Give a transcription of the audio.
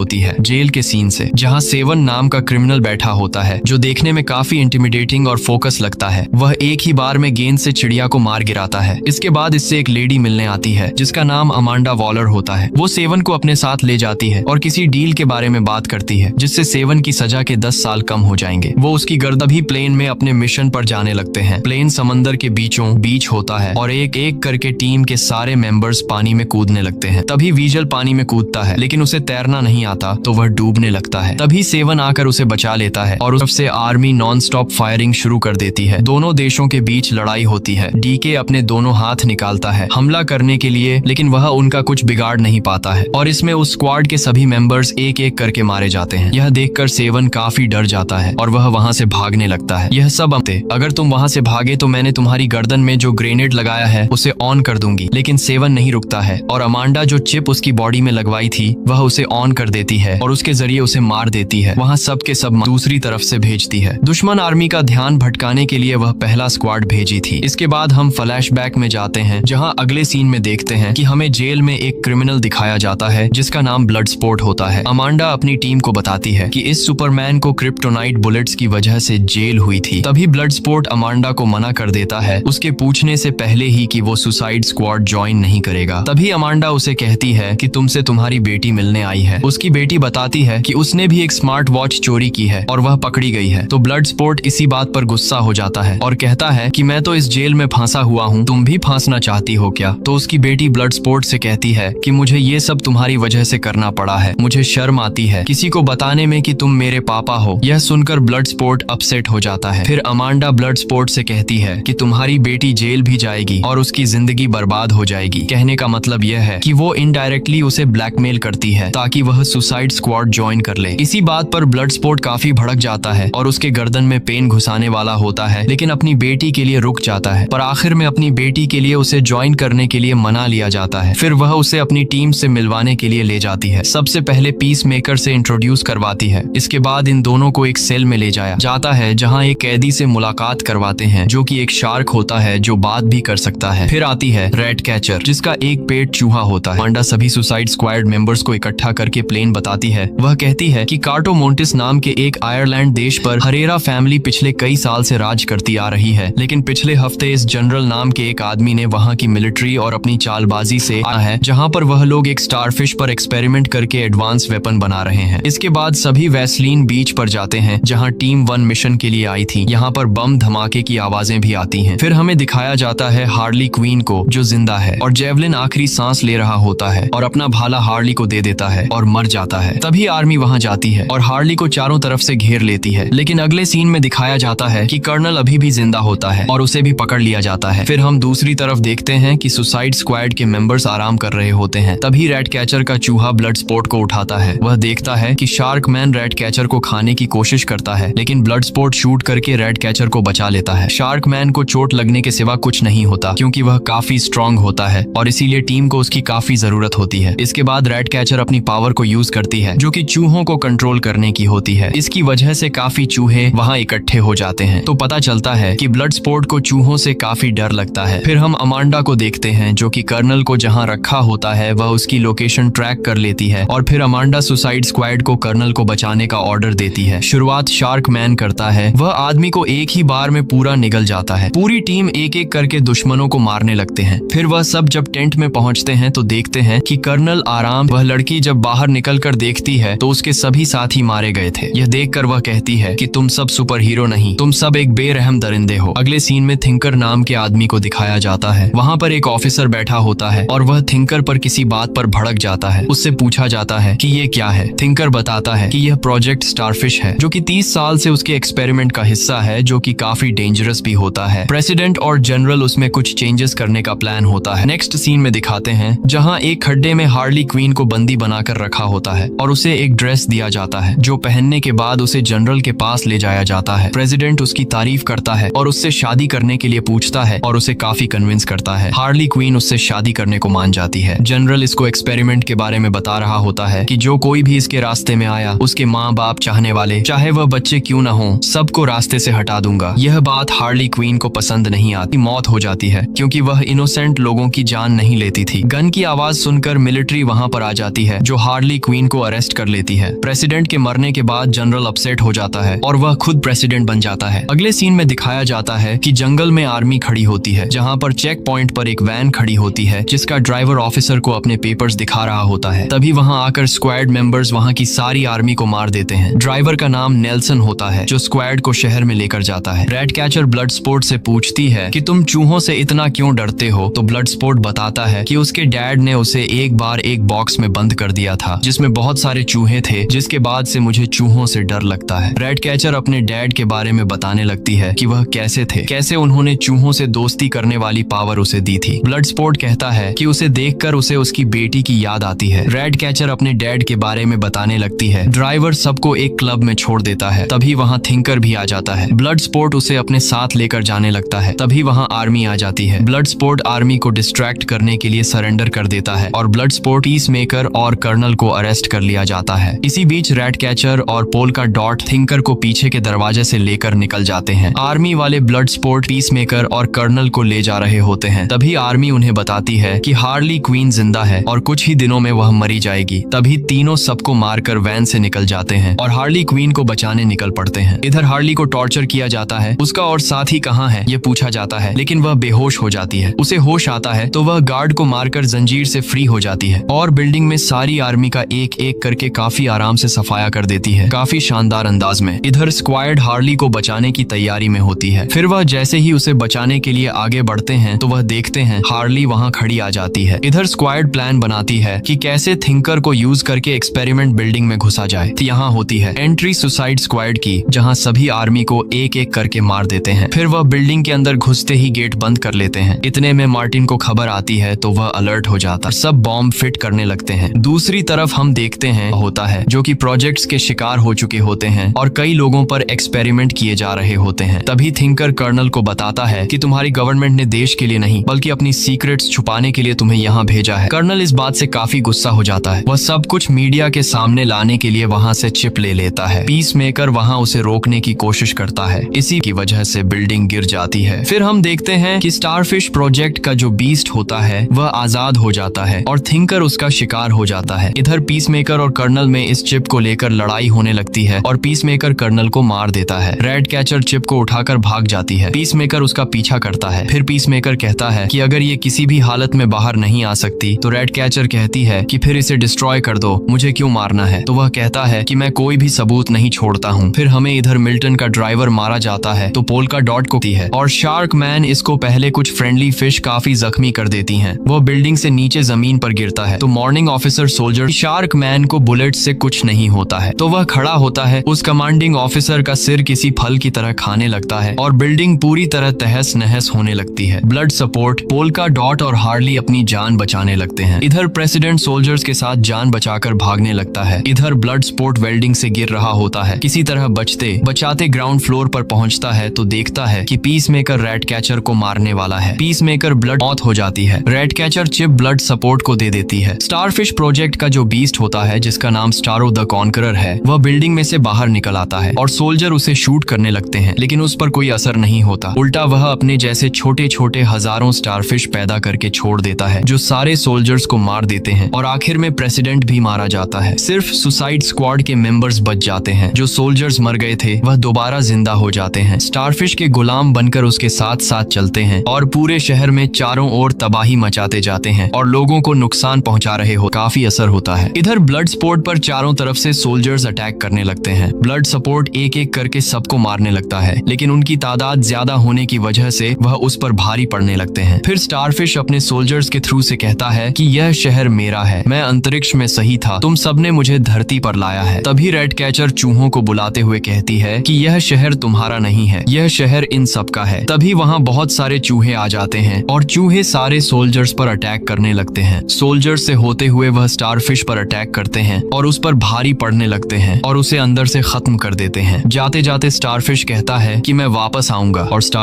होती है जेल के सीन से, जहां सेवन नाम का क्रिमिनल बैठा होता है जो देखने में काफी इंटिमिडेटिंग और फोकस लगता है। वह एक ही बार में गेंद से चिड़िया को मार गिराता है। इसके बाद इससे एक लेडी मिलने आती है जिसका नाम अमांडा वॉलर होता है। वो सेवन को अपने साथ ले जाती है और किसी डील के बारे में बात करती है जिससे सेवन की सजा के 10 साल कम हो जाएंगे। वो उसकी गर्दन भी प्लेन में अपने मिशन पर जाने लगते हैं। प्लेन समंदर के बीचों बीच होता है और एक एक करके टीम के सारे मेंबर्स पानी में कूदने लगते हैं। तभी वीजल पानी में कूदता है लेकिन उसे तैरना नहीं आता तो वह डूबने लगता है। तभी सेवन आकर उसे बचा लेता है और उससे आर्मी नॉन स्टॉप फायरिंग शुरू कर देती है। दोनों देशों के बीच लड़ाई होती है। डीके अपने दोनों हाथ निकालता है हमला करने के लिए, लेकिन वह उनका कुछ बिगाड़ नहीं पाता है और इसमें उस स्क्वाड के सभी मेंबर्स एक एक करके मारे जाते हैं। यह देखकर सेवन काफी डर जाता है और वह वहां से भागने लगता है। यह सब अगर तुम वहां से भागे तो मैंने तुम्हारी गर्दन में जो ग्रेनेड लगाया है उसे ऑन कर दूंगी। लेकिन सेवन नहीं रुकता है और अमांडा जो चिप उसकी बॉडी में लगवाई थी वह उसे ऑन कर देती है और उसके जरिए उसे मार देती है। वहां सब के सब दूसरी तरफ से भेजती है। दुश्मन आर्मी का ध्यान भटकाने के लिए वह पहला स्क्वाड भेजी थी। इसके बाद हम फ्लैशबैक में जाते हैं जहां अगले सीन में देखते हैं कि हमें जेल में एक क्रिमिनल दिखाया जाता है जिसका नाम ब्लडस्पोर्ट होता है। अमांडा अपनी टीम को बताती है कि इस सुपरमैन को क्रिप्टोनाइट बुलेट्स की वजह से जेल हुई थी। तभी ब्लडस्पोर्ट अमांडा को मना कर देता है उसके पूछने से पहले ही कि वो सुसाइड स्क्वाड ज्वाइन नहीं करेगा। तभी अमांडा उसे कहती है कि तुमसे तुम्हारी बेटी मिलने आई है। उसकी बेटी बताती है कि उसने भी एक स्मार्ट वॉच चोरी की है और वह पकड़ी गई है। तो ब्लडस्पोर्ट इसी बात पर गुस्सा हो जाता है और कहता है कि मैं तो इस जेल में फांसा हुआ हूँ, तुम भी फांसना चाहती हो क्या? तो उसकी बेटी ब्लडस्पोर्ट से कहती है कि मुझे ये सब तुम्हारी वजह से करना पड़ा है। मुझे शर्म आती है किसी को बताने में कि तुम मेरे पापा हो। यह सुनकर ब्लडस्पोर्ट अपसेट हो जाता है। फिर अमांडा ब्लडस्पोर्ट से कहती है कि तुम्हारी बेटी जेल भी जाएगी और उसकी जिंदगी बर्बाद हो जाएगी। कहने का मतलब यह है कि वो इनडायरेक्टली उसे ब्लैकमेल करती है ताकि वह सुसाइड स्क्वाड ज्वाइन कर ले। इसी बात पर ब्लडस्पोर्ट काफी भड़क जाता है और उसके गर्दन में पेन घुसाने वाला होता है, लेकिन अपनी बेटी के लिए रुक जाता है। पर आखिर में अपनी बेटी के लिए उसे ज्वाइन करने के लिए मना लिया जाता है। फिर वह उसे अपनी टीम से मिलवाने के लिए ले जाती है। सबसे पहले पीस मेकर से इंट्रोड्यूस करवाती है। इसके बाद इन दोनों को एक सेल में ले जाया जाता है जहाँ एक कैदी से मुलाकात करवाते हैं जो कि एक शार्क होता है जो बात भी कर सकता है। फिर आती है रेड कैचर जिसका एक पेट चूहा होता है। अमांडा सभी सुसाइड स्क्वाड मेंबर्स को इकट्ठा करके प्लेन बताती है। वह कहती है कि कार्टो मोंटिस नाम के एक आयरलैंड देश पर हरेरा फैमिली पिछले कई साल से राज करती आ रही है, लेकिन पिछले हफ्ते इस जनरल नाम के एक आदमी ने वहां की मिलिट्री और अपनी चालबाजी से आया है जहां पर वह लोग एक स्टारफिश पर एक्सपेरिमेंट करके एडवांस वेपन बना रहे हैं। इसके बाद सभी वैसलीन बीच पर जाते हैं जहां टीम 1 मिशन के लिए आई थी। यहाँ पर बम धमाके की आवाजें भी आती हैं। फिर हमें दिखाया जाता है हार्ली क्वीन को जो जिंदा है और जेवलिन आखिरी सांस ले रहा होता है और अपना भाला हार्ली को दे देता है और मर जाता है। तभी आर्मी वहां जाती है और हार्ली को चारों तरफ से घेर लेती है, लेकिन अगले सीन में दिखाया जाता है कि कर्नल अभी भी जिंदा होता है और उसे भी पकड़ लिया जाता है। फिर हम दूसरी तरफ देखते हैं कि सुसाइड स्क्वाड के मेंबर्स आराम कर रहे होते हैं। तभी रेड कैचर का चूहा ब्लडस्पोर्ट को उठाता है। वह देखता है कि शार्क मैन रेड कैचर को खाने की कोशिश करता है, लेकिन ब्लडस्पोर्ट शूट करके रेड कैचर को बचा लेता है। शार्क मैन को चोट लगने के सिवा कुछ नहीं होता क्योंकि वह काफी स्ट्रांग होता है और इसीलिए टीम को उसकी काफी जरूरत होती है। इसके बाद रेड कैचर अपनी पावर को यूज करती है जो कि चूहों को कंट्रोल करने की होती है। इसकी वजह से काफी चूहे वहां इकट्ठे हो जाते हैं। तो पता चलता है कि ब्लडस्पोर्ट को चूहों से काफी डर लगता है। फिर हम अमांडा को देखते हैं जो कि कर्नल को जहां रखा होता है वह उसकी लोकेशन ट्रैक कर लेती है और फिर अमांडा सुसाइड स्क्वाड को कर्नल को बचाने का ऑर्डर देती है। शुरुआत शार्क मैन करता है। वह आदमी को एक ही बार में पूरा निगल जाता है। पूरी टीम एक एक करके दुश्मनों को मारने लगते हैं। फिर वह सब जब टेंट में पहुंचते हैं तो देखते हैं कि कर्नल आराम। वह लड़की जब बाहर निकल कर देखती है तो उसके सभी साथी मारे गए थे। यह देखकर वह कहती है कि तुम सब सुपर हीरो नहीं, तुम सब एक बेरहम दरिंदे हो। अगले सीन में थिंकर नाम के आदमी को दिखाया जाता है। वहाँ पर एक ऑफिसर बैठा होता है और वह थिंकर पर किसी बात पर भड़क जाता है। उससे पूछा जाता है कि ये क्या है। थिंकर बताता है कि यह प्रोजेक्ट स्टारफिश है जो कि 30 साल से उसके एक्सपेरिमेंट का हिस्सा है जो कि काफी डेंजरस भी होता है। प्रेसिडेंट और जनरल उसमें कुछ चेंजेस करने का प्लान होता है। नेक्स्ट सीन में दिखाते हैं जहाँ एक खड्डे में हार्ली क्वीन को बंदी बनाकर रखा होता है और उसे एक ड्रेस दिया जाता है जो पहनने के बाद उसे जनरल के पास ले जाया जाता है। प्रेसिडेंट उसकी तारीफ करता है और उससे शादी करने के लिए पूछता है और उसे काफी कन्विंस करता है। हार्ली क्वीन उससे शादी करने को मान जाती है। जनरल इसको एक्सपेरिमेंट के बारे में बता रहा होता है कि जो कोई भी इसके रास्ते में आया उसके माँ बाप चाहने वाले चाहे वह बच्चे क्यों न हो सबको रास्ते से हटा दूंगा। यह बात हार्ली क्वीन को पसंद नहीं आती। मौत हो जाती है क्योंकि वह इनोसेंट लोगों की जान नहीं लेती थी। गन की आवाज सुनकर मिलिट्री वहां पर आ जाती है जो हार्ली क्वीन को अरेस्ट कर लेती है। प्रेसिडेंट के मरने के बाद जनरल अपसेट हो जाता है और वह खुद प्रेसिडेंट बन जाता है। अगले सीन में दिखाया जाता है कि जंगल में आर्मी खड़ी होती है, जहाँ पर चेक पॉइंट पर एक वैन खड़ी होती है जिसका ड्राइवर ऑफिसर को अपने पेपर्स दिखा रहा होता है। तभी वहाँ आकर स्क्वाड मेंबर्स वहाँ की सारी आर्मी को मार देते हैं। ड्राइवर का नाम नेल्सन होता है जो स्क्वाड को शहर में लेकर जाता है। रेड कैचर ब्लड स्पोर्ट से पूछती है कि तुम चूहों से इतना क्यों डरते हो, तो ब्लड स्पोर्ट बताता है कि उसके डैड ने उसे एक बार एक बॉक्स में बंद कर दिया था जिसमें बहुत सारे चूहे थे, जिसके बाद से मुझे चूहों से डर लगता है। रेड कैचर अपने डैड के बारे में बताने लगती है कि वह कैसे थे, कैसे उन्होंने चूहों से दोस्ती करने वाली पावर उसे दी थी। ब्लड स्पोर्ट कहता है कि उसे देखकर उसे उसकी बेटी की याद आती है। रेड कैचर अपने डैड के बारे में बताने लगती है। ड्राइवर सबको एक क्लब में छोड़ देता है। तभी वहाँ थिंकर भी आ जाता है। ब्लड स्पोर्ट उसे अपने साथ लेकर जाने लगता है। तभी वहाँ आर्मी आ जाती है। ब्लड स्पोर्ट आर्मी को डिस्ट्रैक्ट करने के लिए सरेंडर कर देता है और ब्लड स्पोर्ट पीस मेकर और कर्नल को अरेस्ट कर लिया जाता है। इसी बीच रेड कैचर और पोल्का डॉट थिंकर को पीछे के दरवाजे से लेकर निकल जाते हैं। आर्मी वाले ब्लड स्पोर्ट पीस मेकर और कर्नल को ले जा रहे होते हैं। तभी आर्मी उन्हें बताती है कि हार्ली क्वीन जिंदा है और कुछ ही दिनों में वह मरी जाएगी। तभी तीनों सबको मारकर वैन से निकल जाते हैं और हार्ली क्वीन को बचाने निकल पड़ते हैं। इधर हार्ली को टॉर्चर किया जाता है। उसका और साथी कहाँ है ये पूछा जाता है, लेकिन वह बेहोश हो जाती है। उसे होश आता है तो वह गार्ड को मारकर जंजीर से फ्री हो जाती है और बिल्डिंग में सारी आर्मी का एक एक करके काफी आराम से सफाया कर देती है, काफी शानदार अंदाज में। इधर स्क्वाड हार्ली को बचाने की तैयारी में होती है। फिर वह जैसे ही उसे बचाने के लिए आगे बढ़ते हैं तो वह देखते हैं हार्ली वहाँ खड़ी आ जाती है। इधर स्क्वाड प्लान बनाती है कि कैसे थिंकर को यूज करके एक्सपेरिमेंट बिल्डिंग में घुसा जाए। तो यहाँ होती है एंट्री सुसाइड स्क्वाड की, जहाँ सभी आर्मी को एक एक करके मार देते हैं। फिर वह बिल्डिंग के अंदर घुसते ही गेट बंद कर लेते हैं। इतने में मार्टिन को खबर आती है तो वह अलर्ट हो जाता है। सब बॉम्ब फिट करने लगते हैं। दूसरी तरफ हम देखते हैं होता है जो कि प्रोजेक्ट्स के शिकार हो चुके होते हैं और कई लोगों पर एक्सपेरिमेंट किए जा रहे होते हैं। तभी थिंकर कर्नल को बताता है कि तुम्हारी गवर्नमेंट ने देश के लिए नहीं बल्कि अपनी सीक्रेट्स छुपाने के लिए तुम्हें यहाँ भेजा है। कर्नल इस बात से काफी गुस्सा हो जाता है। वह सब कुछ मीडिया के सामने लाने के लिए वहाँ से चिप ले लेता है। पीस मेकर वहाँ उसे रोकने की कोशिश करता है। इसी की वजह से बिल्डिंग गिर जाती है। फिर हम देखते हैं कि स्टारफिश प्रोजेक्ट का जो बीस्ट होता है वह आजाद हो जाता है और थिंकर उसका शिकार हो जाता है। इधर पीस मेकर और कर्नल में इस चिप को लेकर लड़ाई होने लगती है और पीस मेकर कर्नल को मार देता है। रेड कैचर चिप को उठाकर भाग जाती है। पीस मेकर उसका पीछा करता है। फिर पीस मेकर कहता है कि अगर ये किसी भी हालत में बाहर नहीं आ सकती तो रेड कैचर कहती है कि फिर इसे डिस्ट्रॉय कर दो, मुझे क्यों मारना है। तो वह कहता है कि मैं कोई भी सबूत नहीं छोड़ता हूँ। फिर हमें इधर मिल्टन का ड्राइवर मारा जाता है तो पोल्का डॉट को दी है और शार्क मैन इसको पहले कुछ फ्रेंडली फिश काफी जख्मी कर देती हैं। वह बिल्डिंग से नीचे जमीन पर गिरता है तो morning officer soldier shark man को बुलेट से कुछ नहीं होता है तो वह खड़ा होता है। उस कमांडिंग ऑफिसर का सिर किसी फल की तरह खाने लगता है और बिल्डिंग पूरी तरह तहस नहस होने लगती है। ब्लड सपोर्ट पोल्का डॉट और हार्ली अपनी जान बचाने लगते हैं। इधर प्रेसिडेंट सोल्जर्स के साथ जान बचाकर भागने लगता है। इधर ब्लड स्पोर्ट वेल्डिंग से गिर रहा होता है। किसी तरह बचाते ग्राउंड फ्लोर पर पहुंचता है तो देखता है कि पीस मेकर रेड कैचर को मारने वाला है। पीस मेकर ब्लड मौत हो जाती है। Red catcher chip blood support को दे देती है। स्टारफिश प्रोजेक्ट का जो बीस्ट होता है जिसका नाम स्टारो द कॉन्करर है वह बिल्डिंग में से बाहर निकल आता है और सोल्जर उसे शूट करने लगते हैं, लेकिन उस पर कोई असर नहीं होता। उल्टा वह अपने जैसे छोटे छोटे हजारों स्टारफिश पैदा करके छोड़ देता है जो सारे सोल्जर्स को मार देते हैं और आखिर में प्रेसिडेंट भी मारा जाता है। सिर्फ सुसाइड स्क्वाड के मेंबर्स बच जाते हैं। जो सोल्जर्स मर गए थे वह दोबारा जिंदा हो जाते हैं। स्टारफिश के गुलाम बनकर उसके साथ साथ चलते हैं और पूरे शहर में चारों ओर तबाही मचाते जाते हैं और लोगों को नुकसान पहुंचा रहे हो। काफी असर होता है। इधर ब्लड स्पोर्ट पर चारों तरफ से सोल्जर्स अटैक करने लगते हैं। ब्लड सपोर्ट एक एक करके सबको मारने लगता है, लेकिन उनकी तादाद ज्यादा होने की वजह से वह उस पर भारी पड़ने लगते हैं। फिर स्टारफिश अपने सोल्जर्स के थ्रू से कहता है कि यह शहर मेरा है, मैं अंतरिक्ष में सही था, तुम सबने मुझे धरती पर लाया है। तभी रेड कैचर चूहों को बुलाते हुए कहती है कि यह शहर तुम्हारा नहीं है, यह शहर इन सब का है। तभी वहाँ बहुत सारे चूहे आ जाते हैं और चूहे सारे सोल्जर्स पर अटैक करने लगते हैं। सोल्जर्स से होते हुए वह स्टारफिश पर अटैक करते हैं और उस पर भारी पड़ने लगते हैं और उसे अंदर से खत्म कर देते हैं। जाते जाते स्टारफिश कहता है कि मैं वापस आऊंगा और स्टार